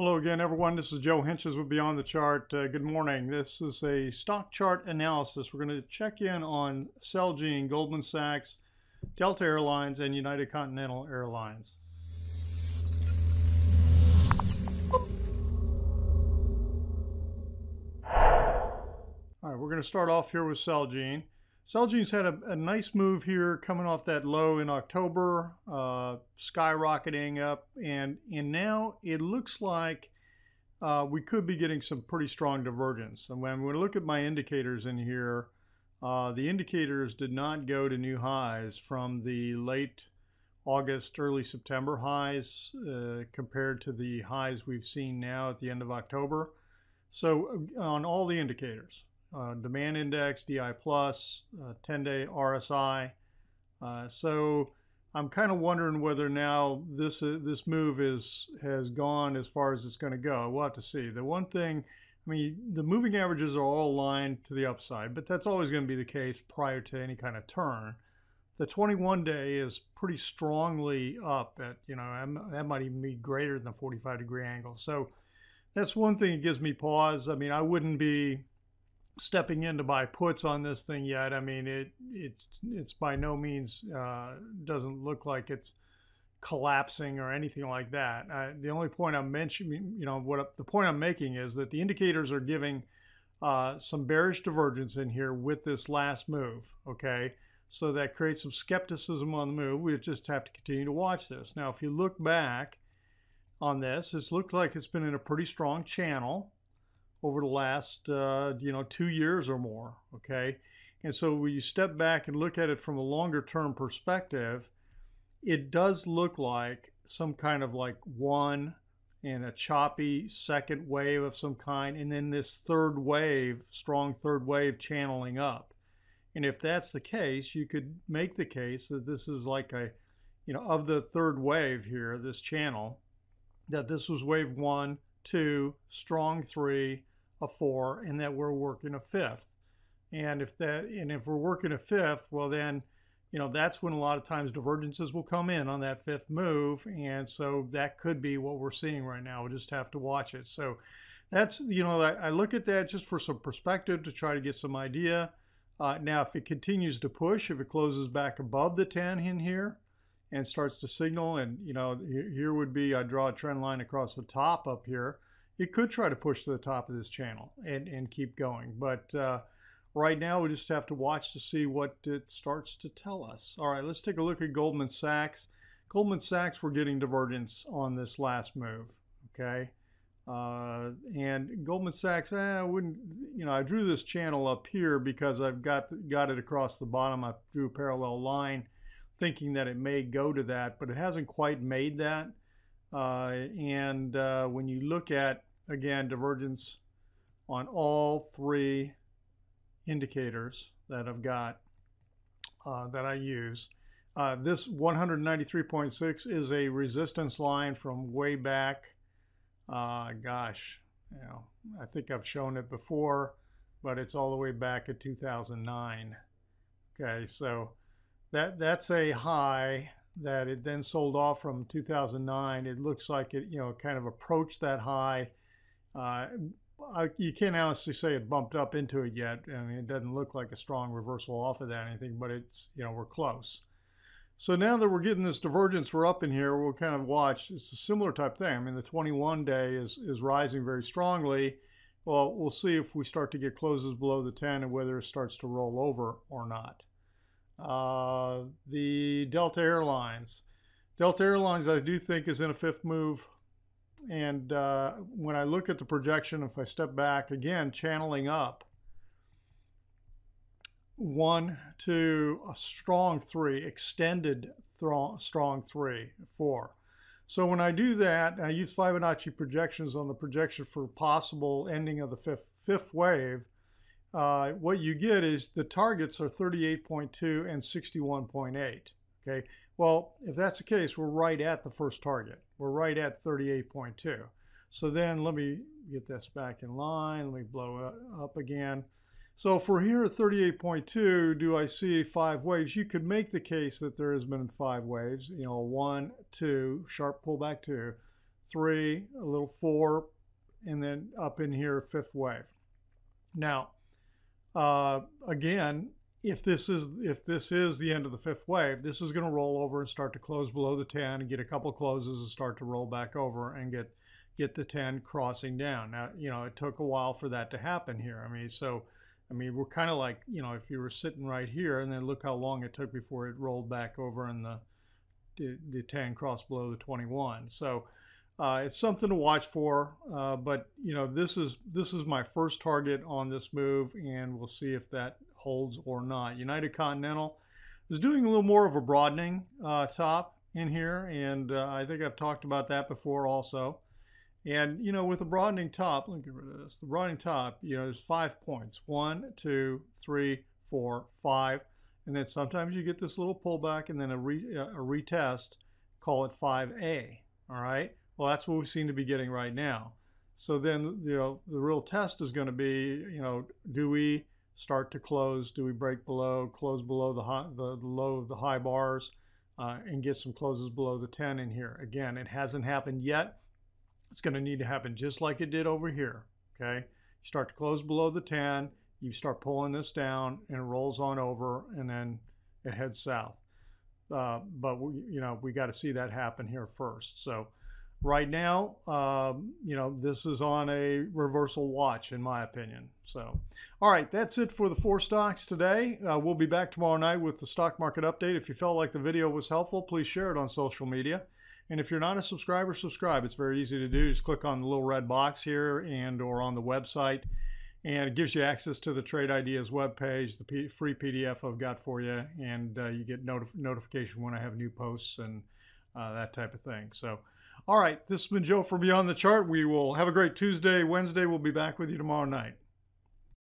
Hello again, everyone. This is Joe Hinches with Beyond the Chart. Good morning. This is a stock chart analysis. We're going to check in on Celgene, Goldman Sachs, Delta Airlines, and UnitedContinental Airlines. All right, we're going to start off here with Celgene. Celgene's had a nice move here coming off that low in October, skyrocketing up, and now it looks like we could be getting some pretty strong divergence. And when we look at my indicators in here, the indicators did not go to new highs from the late August, early September highs compared to the highs we've seen now at the end of October. So on all the indicators, demand index, DI plus, 10-day RSI. So I'm kind of wondering whether now this move has gone as far as it's going to go. We'll have to see. The one thing, I mean, the moving averages are all aligned to the upside, but that's always going to be the case prior to any kind of turn. The 21-day is pretty strongly up at, that might even be greater than the 45-degree angle. So that's one thing that gives me pause. I mean, I wouldn't be stepping in to buy puts on this thing yet. I mean, it's by no means doesn't look like it's collapsing or anything like that. The only point I'm mentioning, the point I'm making is that the indicators are giving some bearish divergence in here with this last move. Okay, so that creates some skepticism on the move. We just have to continue to watch this. Now, if you look back on this, it looks like it's been in a pretty strong channel over the last 2 years or more. Okay, and so when you step back and look at it from a longer term perspective, it does look like some kind of like one and a choppy second wave of some kind, and then this third wave, strong third wave channeling up. And if that's the case, you could make the case that this is like a, of the third wave here, this channel, that this was wave 1, 2, strong 3, a 4, and that we're working a 5th. And if we're working a 5th, well then, that's when a lot of times divergences will come in on that 5th move, and so that could be what we're seeing right now. We'll just have to watch it. So that's, I look at that just for some perspective to try to get some idea. Now, if it continues to push, if it closes back above the 10 in here and starts to signal, and here would be, I draw a trend line across the top up here. It could try to push to the top of this channel and keep going. But right now, we just have to watch to see what it starts to tell us. All right, let's take a look at Goldman Sachs. Goldman Sachs, we're getting divergence on this last move, okay? And Goldman Sachs, I wouldn't, I drew this channel up here because I've got it across the bottom. I drew a parallel line thinking that it may go to that, but it hasn't quite made that. When you look at, again, divergence on all three indicators that I've got, that I use, this 193.6 is a resistance line from way back. Gosh, I think I've shown it before, but it's all the way back at 2009. Okay, so that's a high that it then sold off from 2009. It looks like it, kind of approached that high. You can't honestly say it bumped up into it yet. I mean, it doesn't look like a strong reversal off of that or anything, but it's, we're close. So now that we're getting this divergence, we're up in here, we'll kind of watch. It's a similar type thing. I mean, the 21-day is rising very strongly. Well, we'll see if we start to get closes below the 10 and whether it starts to roll over or not. The Delta Airlines. Delta Airlines, I do think, is in a 5th move. And when I look at the projection, if I step back, again, channeling up, 1, 2, a strong 3, extended strong 3, 4. So when I do that, I use Fibonacci projections on the projection for possible ending of the fifth wave. What you get is the targets are 38.2 and 61.8. Okay, well, if that's the case, we're right at the first target. We're right at 38.2. So then let me get this back in line. Let me blow it up again. So if we're here at 38.2, do I see 5 waves? You could make the case that there has been 5 waves. 1, 2, sharp pullback 2, 3, a little 4, and then up in here, 5th wave. Now, again, if this is the end of the 5th wave, this is going to roll over and start to close below the 10 and get a couple closes and start to roll back over and get the 10 crossing down. Now, you know, it took a while for that to happen here. I mean, we're kind of like, you know, if you were sitting right here and then look how long it took before it rolled back over and the 10 crossed below the 21. So it's something to watch for, but you know, this is my first target on this move, and we'll see if that holds or not. UnitedContinental is doing a little more of a broadening top in here, and I think I've talked about that before also. And you know, with a broadening top, let me get rid of this. The broadening top, you know, there's 5 points: 1, 2, 3, 4, 5, and then sometimes you get this little pullback and then a retest. Call it 5A. All right. Well, that's what we seem to be getting right now. So then, you know, the real test is going to be, you know, do we start to close? Do we break below, close below the low of the high bars, and get some closes below the 10 in here? Again, it hasn't happened yet. It's going to need to happen just like it did over here. Okay, you start to close below the 10, you start pulling this down, and it rolls on over, and then it heads south. But we got to see that happen here first. So right now, you know, this is on a reversal watch, in my opinion. So, all right, that's it for the 4 stocks today. We'll be back tomorrow night with the stock market update. If you felt like the video was helpful, please share it on social media. And if you're not a subscriber, subscribe. It's very easy to do. Just click on the little red box here and or on the website. And it gives you access to the Trade Ideas webpage, the free PDF I've got for you. And you get notification when I have new posts and that type of thing. So, all right, this has been Joe for Beyond the Chart. We will have a great Tuesday. Wednesday, we'll be back with you tomorrow night.